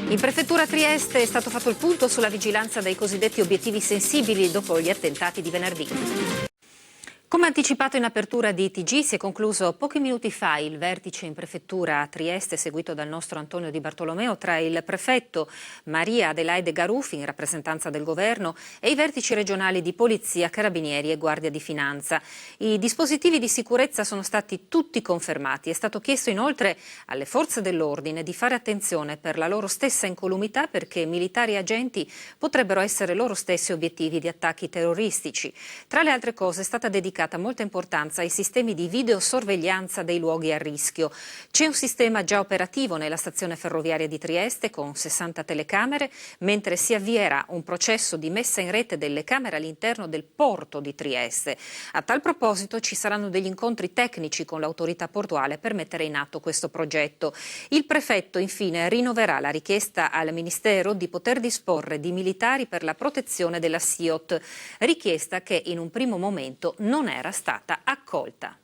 In prefettura Trieste è stato fatto il punto sulla vigilanza dei cosiddetti obiettivi sensibili dopo gli attentati di venerdì. Come anticipato in apertura di TG, si è concluso pochi minuti fa il vertice in prefettura a Trieste, seguito dal nostro Antonio Di Bartolomeo, tra il prefetto Maria Adelaide Garuffi, in rappresentanza del governo, e i vertici regionali di Polizia, Carabinieri e Guardia di Finanza. I dispositivi di sicurezza sono stati tutti confermati. È stato chiesto inoltre alle forze dell'ordine di fare attenzione per la loro stessa incolumità, perché militari e agenti potrebbero essere loro stessi obiettivi di attacchi terroristici. Tra le altre cose è stata dedicata molta importanza ai sistemi di videosorveglianza dei luoghi a rischio. C'è un sistema già operativo nella stazione ferroviaria di Trieste con 60 telecamere, mentre si avvierà un processo di messa in rete delle camere all'interno del porto di Trieste. A tal proposito ci saranno degli incontri tecnici con l'autorità portuale per mettere in atto questo progetto. Il prefetto infine rinnoverà la richiesta al Ministero di poter disporre di militari per la protezione della SIOT, richiesta che in un primo momento non era stata accolta.